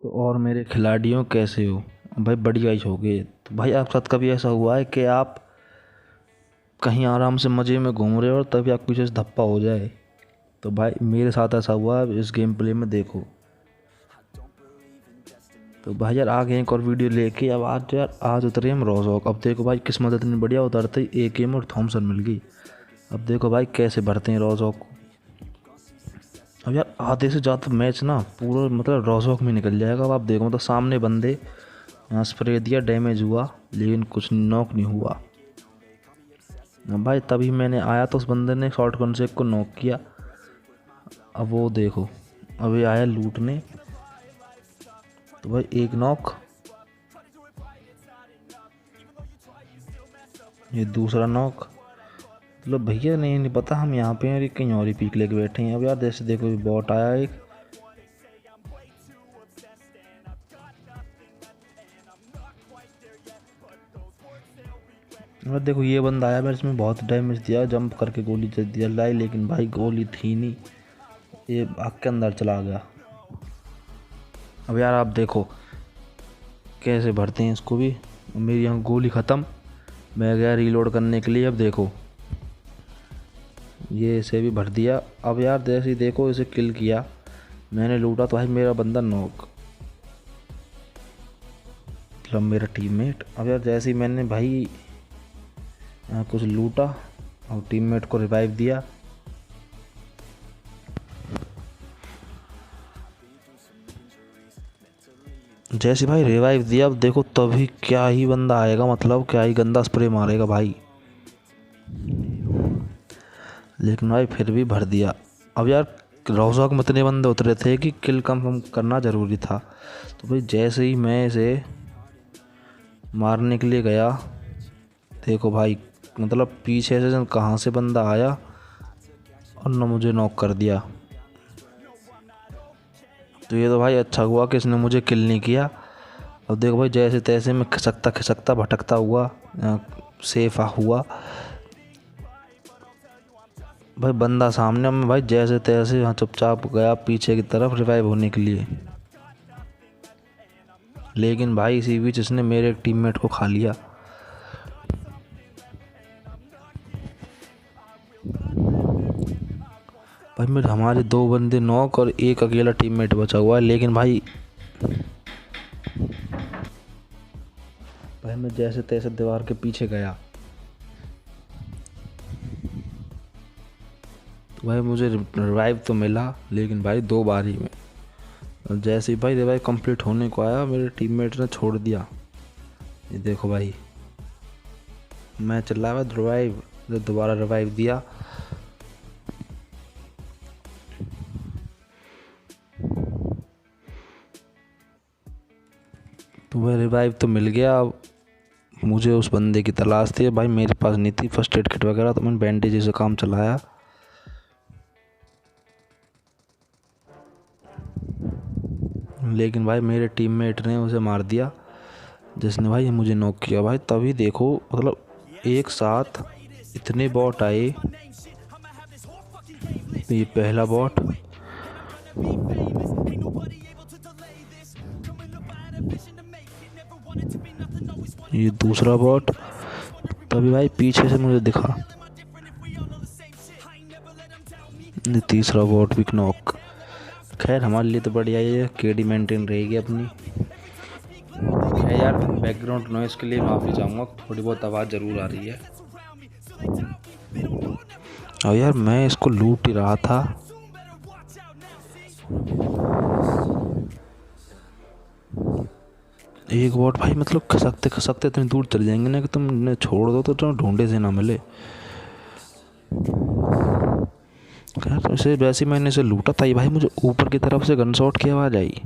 तो और मेरे खिलाड़ियों कैसे हो भाई? बढ़िया ही होगे। तो भाई आप साथ कभी ऐसा हुआ है कि आप कहीं आराम से मज़े में घूम रहे हो और तभी आपके पीछे से धप्पा हो जाए? तो भाई मेरे साथ ऐसा हुआ है, इस गेम प्ले में देखो। तो भाई यार आगे एक और वीडियो लेके अब आज उतरे हम रोज़ोक। अब देखो भाई किस्मत इतनी बढ़िया, उतरते ही एकेएम और थॉमसन मिल गई। अब देखो भाई कैसे भरते हैं रोज़ोक को। अब यार आधे से ज़्यादा मैच ना पूरा मतलब रोज़ोक में निकल जाएगा। अब आप देखो मतलब सामने बंदे, यहाँ स्प्रे दिया, डैमेज हुआ लेकिन कुछ नॉक नहीं हुआ। अब भाई तभी मैंने आया तो उस बंदे ने शॉर्ट गन से एक को नॉक किया। अब वो देखो अभी आया लूटने, तो भाई एक नॉक, ये दूसरा नॉक। मतलब भैया नहीं पता हम यहाँ पे हैं और कहीं और ही पीक लेके बैठे हैं। अब यार जैसे देखो बॉट आया एक, और देखो ये बंदा आया, मेरे इसमें बहुत डैमेज दिया, जंप करके गोली दिया लाई, लेकिन भाई गोली थी नहीं, ये आग के अंदर चला गया। अब यार आप देखो कैसे भरते हैं इसको भी। मेरी यहाँ गोली ख़त्म, मैं गया रीलोड करने के लिए। अब देखो ये इसे भी भर दिया। अब यार जैसे ही देखो इसे किल किया मैंने, लूटा तो भाई मेरा बंदा नॉक, मतलब मेरा टीममेट। अब यार जैसे ही मैंने भाई कुछ लूटा और टीममेट को रिवाइव दिया, जैसे भाई रिवाइव दिया, अब देखो तभी क्या ही बंदा आएगा, मतलब क्या ही गंदा स्प्रे मारेगा भाई, लेकिन भाई फिर भी भर दिया। अब यार रोज़ोक में इतने बंदे उतरे थे कि किल कम करना ज़रूरी था। तो भाई जैसे ही मैं इसे मारने के लिए गया, देखो भाई मतलब पीछे से कहाँ से बंदा आया और न मुझे नॉक कर दिया। तो ये तो भाई अच्छा हुआ कि इसने मुझे किल नहीं किया। अब देखो भाई जैसे तैसे मैं खिसकता खिसकता भटकता हुआ सेफ हुआ। भाई बंदा सामने में, भाई जैसे तैसे यहाँ चुपचाप गया पीछे की तरफ रिवाइव होने के लिए, लेकिन भाई इसी बीच इसने मेरे एक टीममेट को खा लिया। भाई मेरे हमारे दो बंदे नॉक और एक अकेला टीममेट बचा हुआ है, लेकिन भाई मैं जैसे तैसे दीवार के पीछे गया तो भाई मुझे रिवाइव तो मिला, लेकिन भाई दो बार ही में। और जैसे ही भाई रिवाइव कंप्लीट होने को आया मेरे टीममेट ने छोड़ दिया। ये देखो भाई मैं चिल्लाया रिवाइव, दोबारा रिवाइव दिया। तो वह रिवाइव तो मिल गया। अब मुझे उस बंदे की तलाश थी, भाई मेरे पास नहीं थी फर्स्ट एड किट वगैरह, तो मैंने बैंडेज से काम चलाया। लेकिन भाई मेरे टीममेट ने उसे मार दिया, जिसने भाई मुझे नॉक किया। भाई तभी देखो मतलब एक साथ इतने बॉट आए। तो ये पहला बॉट, ये दूसरा बॉट, तभी भाई पीछे से मुझे दिखा, ये तीसरा बॉट भी नॉक। खैर हमारे लिए तो बढ़िया है, केडी मेंटेन रहेगी अपनी। खैर यार बैकग्राउंड नॉइस के लिए माफ़ी चाहूँगा, थोड़ी बहुत आवाज़ ज़रूर आ रही है। और यार मैं इसको लूट ही रहा था, एक बॉट भाई मतलब खसकते खसकते इतनी दूर चले जाएंगे ना कि तुम छोड़ दो तो तुम ढूंढे से ना मिले। खैर तो इसे वैसे ही मैंने इसे लूटा था, भाई मुझे ऊपर की तरफ से गन शॉट की आवाज़ आई।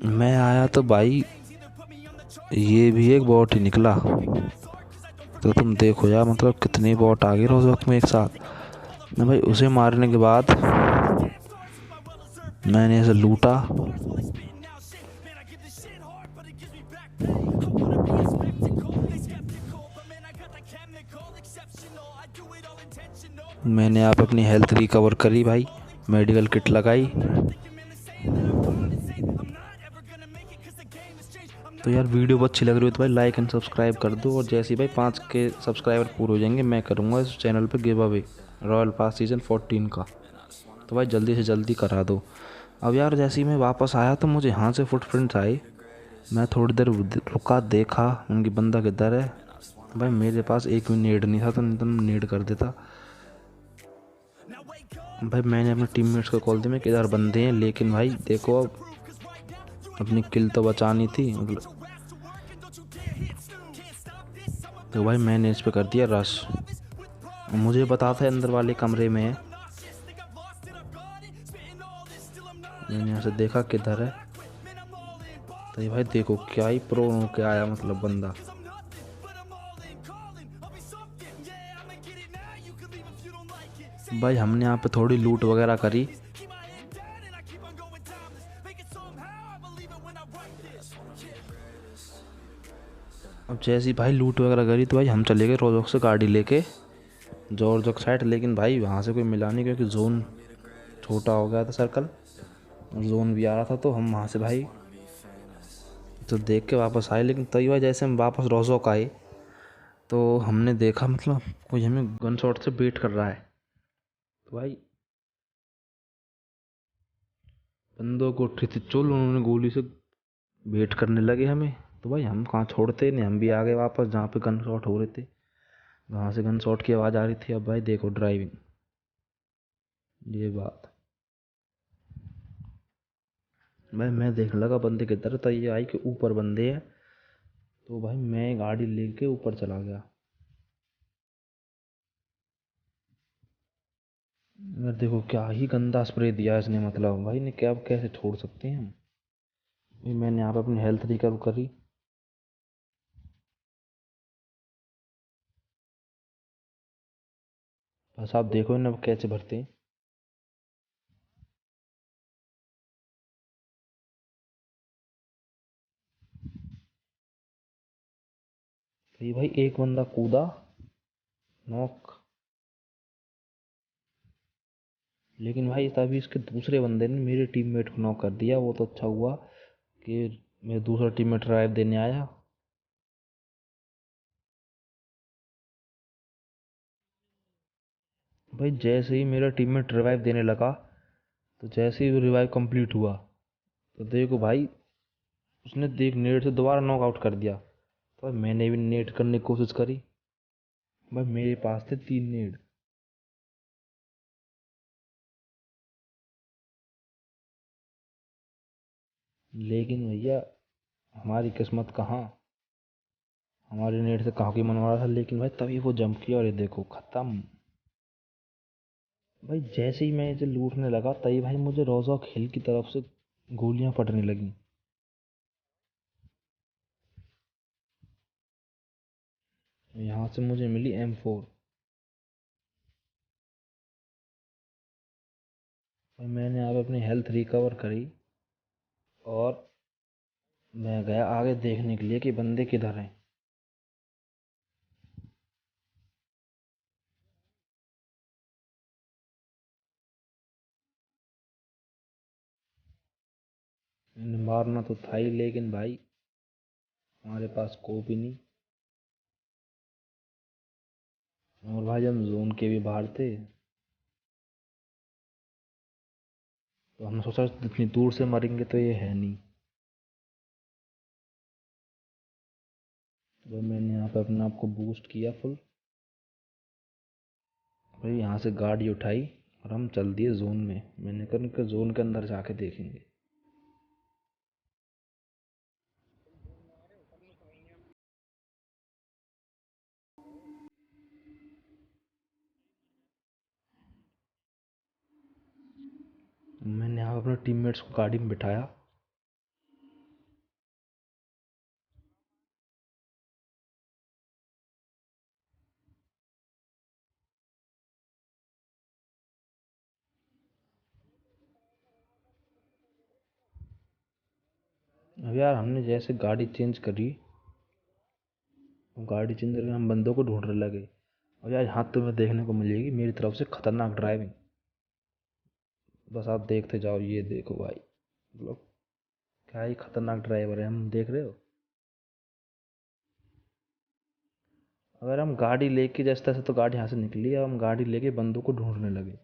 मैं आया तो भाई ये भी एक बॉट ही निकला। तो तुम देखो यार मतलब कितने बॉट आ गए उस वक्त में एक साथ। मैं भाई उसे मारने के बाद मैंने इसे लूटा। मैंने आप अपनी हेल्थ रिकवर करी भाई, मेडिकल किट लगाई। तो यार वीडियो अच्छी लग रही हो तो भाई लाइक एंड सब्सक्राइब कर दो। और जैसे ही भाई 5 के सब्सक्राइबर पूरे हो जाएंगे मैं करूँगा इस चैनल पे give away royal pass season 14 का। तो भाई जल्दी से जल्दी करा दो। अब यार जैसे ही मैं वापस आया तो मुझे यहाँ से फुटप्रिंट्स आए। मैं थोड़ी देर रुका, देखा उनकी बंदा किधर है। तो भाई मेरे पास एक भी नेड नहीं था, तो नहीं तो मैं नेड कर देता। भाई मैंने अपने टीममेट्स को कॉल दी मैं किधर बंदे हैं, लेकिन भाई देखो अब अपनी किल तो बचानी थी मतलब। तो भाई मैंने इस पे कर दिया रश। मुझे पता था अंदर वाले कमरे में है। मैंने यहाँ से देखा किधर है, तो ये भाई देखो क्या ही प्रो होके आया मतलब बंदा। भाई हमने यहाँ पे थोड़ी लूट वगैरह करी। अब जैसी भाई लूट वगैरह करी तो भाई हम चले गए रोजोक से गाड़ी लेके जॉर्जोक साइड। लेकिन भाई वहाँ से कोई मिला नहीं, क्योंकि जोन छोटा हो गया था सर्कल, और जोन भी आ रहा था। तो हम वहाँ से भाई तो देख के वापस आए। लेकिन तभी भाई जैसे हम वापस रोजोक आए तो हमने देखा मतलब कोई हमें गन शॉट से बेट कर रहा है। तो भाई बंदों को उठी थी चुल, उन्होंने गोली से वेट करने लगे हमें। तो भाई हम कहाँ छोड़ते नहीं, हम भी आ गए वापस जहाँ पे गन शॉट हो रहे थे। वहाँ से गन शॉट की आवाज़ आ रही थी। अब भाई देखो ड्राइविंग, ये बात मैं देखने लगा बंदे किधर, तो ये आई कि ऊपर बंदे हैं। तो भाई मैं गाड़ी लेके ऊपर चला गया। यार देखो क्या ही गंदा स्प्रे दिया इसने, मतलब भाई ने क्या कैसे छोड़ सकते हैं हम। भाई मैंने यहाँ पे अपनी हेल्थ रिकवर करी। बस आप देखो इन्हें अब कैसे भरते हैं। तो ये भाई एक बंदा कूदा, नॉक। लेकिन भाई तभी इसके दूसरे बंदे ने मेरे टीममेट को नॉक कर दिया। वो तो अच्छा हुआ कि मेरा दूसरा टीममेट ड्राइव देने आया। भाई जैसे ही मेरा टीममेट रिवाइव देने लगा, तो जैसे ही वो रिवाइव कंप्लीट हुआ तो देखो भाई उसने देख नेट से दोबारा नॉक आउट कर दिया। तो भाई मैंने भी नेट करने की कोशिश करी। भाई मेरे पास थे 3 नेट। लेकिन भैया हमारी किस्मत कहाँ, हमारे नेट से कहाँ की मनवा रहा था। लेकिन भाई तभी वो जंप किया और ये देखो खत्म। भाई जैसे ही मैं इसे लूटने लगा तभी भाई मुझे रोज़ हिल की तरफ से गोलियां फटने लगी। यहाँ से मुझे मिली M4। भाई मैंने अब अपनी हेल्थ रिकवर करी और मैं गया आगे देखने के लिए कि बंदे किधर हैं। मैंने मारना तो था ही, लेकिन भाई हमारे पास स्कोप ही नहीं। और भाई हम जोन के भी बाहर थे, तो हमने सोचा इतनी दूर से मरेंगे तो ये है नहीं। तो मैंने यहाँ पे अपने आप को बूस्ट किया फुल। भाई यहाँ से गाड़ी उठाई और हम चल दिए जोन में। मैंने कहा कि जोन के अंदर जाके देखेंगे। मैंने यहाँ अपने टीममेट्स को गाड़ी में बिठाया। अब यार हमने जैसे गाड़ी चेंज करी, गाड़ी चेंज करके हम बंदों को ढूंढने लगे। और यार यहाँ तुम्हें देखने को मिलेगी मेरी तरफ से खतरनाक ड्राइविंग। बस आप देखते जाओ, ये देखो भाई मतलब क्या ही खतरनाक ड्राइवर है, हम देख रहे हो। अगर हम गाड़ी लेके जैसे तैसे तो गाड़ी यहाँ से निकली, अब हम गाड़ी लेके बंदों को ढूंढने लगे।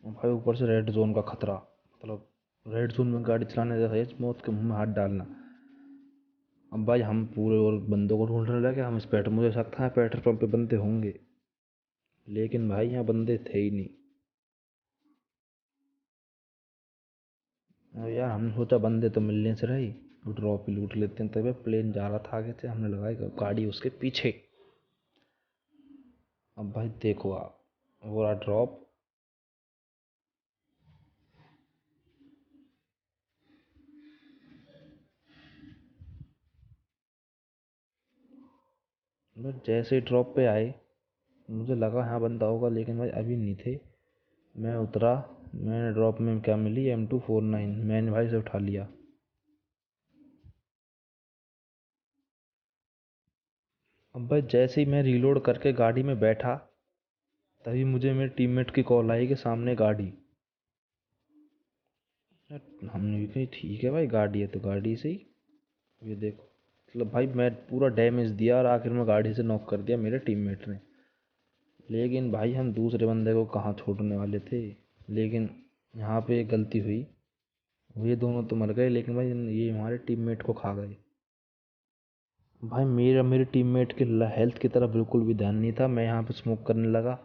भाई ऊपर से रेड जोन का खतरा, मतलब रेड जोन में गाड़ी चलाने जैसा है मौत के मुंह में हाथ डालना। अब भाई हम पूरे और बंदों को ढूंढने लगे। हम इस पेट्रोल, मुझे शक था पेट्रोल पंप पे बंदे होंगे, लेकिन भाई यहाँ बंदे थे ही नहीं। अब यार हमने सोचा बंदे तो मिलने से रही, ड्रॉप ही लूट लेते हैं। तभी प्लेन जा रहा था आगे से, हमने लगाई गाड़ी उसके पीछे। अब भाई देखो आप, वो रहा ड्रॉप। बस जैसे ही ड्रॉप पे आए, मुझे लगा हाँ बंदा होगा, लेकिन भाई अभी नहीं थे। मैं उतरा, मैंने ड्रॉप में क्या मिली, M249। मैंने भाई से उठा लिया। अब भाई जैसे ही मैं रीलोड करके गाड़ी में बैठा, तभी मुझे मेरे टीममेट की कॉल आई कि सामने गाड़ी। हमने भी कही ठीक है भाई, गाड़ी है तो गाड़ी से ही। ये देखो, मतलब भाई मैं पूरा डैमेज दिया और आखिर में गाड़ी से नॉक कर दिया मेरे टीममेट ने। लेकिन भाई हम दूसरे बंदे को कहाँ छोड़ने वाले थे। लेकिन यहाँ पे एक गलती हुई, ये दोनों तो मर गए, लेकिन भाई ये हमारे टीममेट को खा गए। भाई मेरे टीममेट के हेल्थ की तरफ बिल्कुल भी ध्यान नहीं था। मैं यहाँ पे स्मोक करने लगा,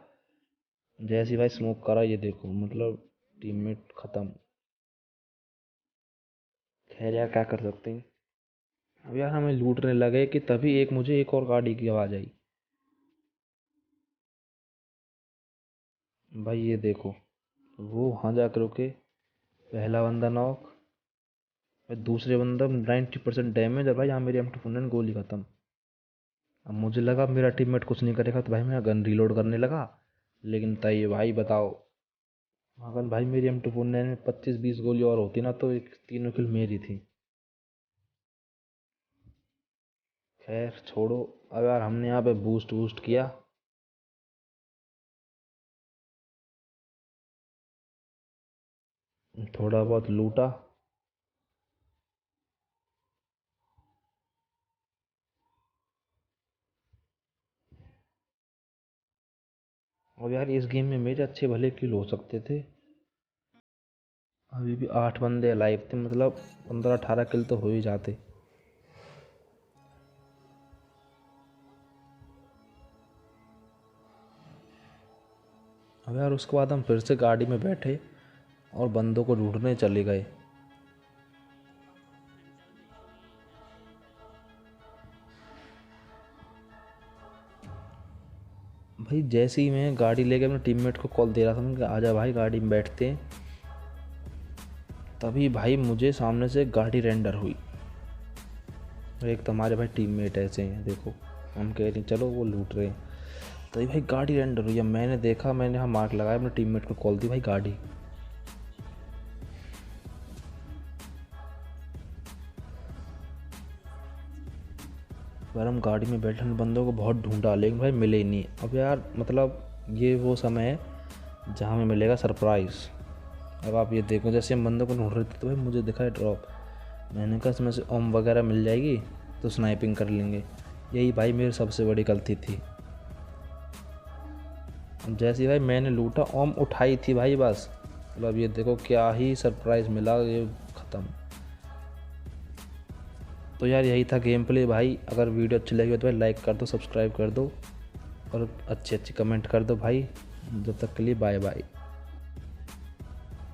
जैसे ही भाई स्मोक करा, ये देखो मतलब टीममेट खत्म। खैर यार क्या कर सकते हैं। अब यार हमें लूटने लगे कि तभी मुझे एक और गाड़ी की आवाज़ आई। भाई ये देखो, वो वहाँ जाकर रुके। पहला बंदा नॉक, भाई दूसरे बंदा 90% डैमेज। और भाई यहाँ मेरी M249 गोली खत्म। अब मुझे लगा मेरा टीममेट कुछ नहीं करेगा, तो भाई मैं गन रीलोड करने लगा। लेकिन तय भाई बताओ, अगर भाई मेरी M249 में 25-20 गोली और होती ना, तो एक तीनों किल मेरी थी। खैर छोड़ो। अब यार हमने यहाँ पे बूस्ट वूस्ट किया, थोड़ा बहुत लूटा। और यार इस गेम में मेरे अच्छे भले किल हो सकते थे। अभी भी 8 बंदे अलाइव थे, मतलब 15-18 किल तो हो ही जाते। अब यार उसके बाद हम फिर से गाड़ी में बैठे और बंदों को ढूंढने चले गए। भाई जैसे ही मैं गाड़ी लेके अपने टीममेट को कॉल दे रहा था, मैं आजा भाई गाड़ी में बैठते हैं, तभी भाई मुझे सामने से गाड़ी रेंडर हुई। एक तो हमारे भाई टीममेट ऐसे हैं, देखो हम कह रहे हैं चलो वो लूट रहे हैं, तभी भाई गाड़ी रेंडर हुई। अब मैंने देखा, मैंने यहाँ मार्क लगाया, अपने टीममेट को कॉल दी, भाई गाड़ी। पर हम गाड़ी में बैठे बंदों को बहुत ढूंढा, लेकिन भाई मिले ही नहीं। अब यार मतलब ये वो समय है जहाँ हमें मिलेगा सरप्राइज़। अब आप ये देखो, जैसे हम बंदों को ढूंढ रहे थे तो भाई मुझे दिखा है ड्रॉप। मैंने कहा इसमें से ओम वगैरह मिल जाएगी तो स्नाइपिंग कर लेंगे। यही भाई मेरी सबसे बड़ी गलती थी। जैसे ही भाई मैंने लूटा, ओम उठाई थी भाई बस, मतलब ये देखो क्या ही सरप्राइज़ मिला, ये ख़त्म। तो यार यही था गेम प्ले भाई। अगर वीडियो अच्छी लगी हो तो भाई लाइक कर दो, सब्सक्राइब कर दो और अच्छे अच्छे कमेंट कर दो भाई। जब तक के लिए बाय बाय।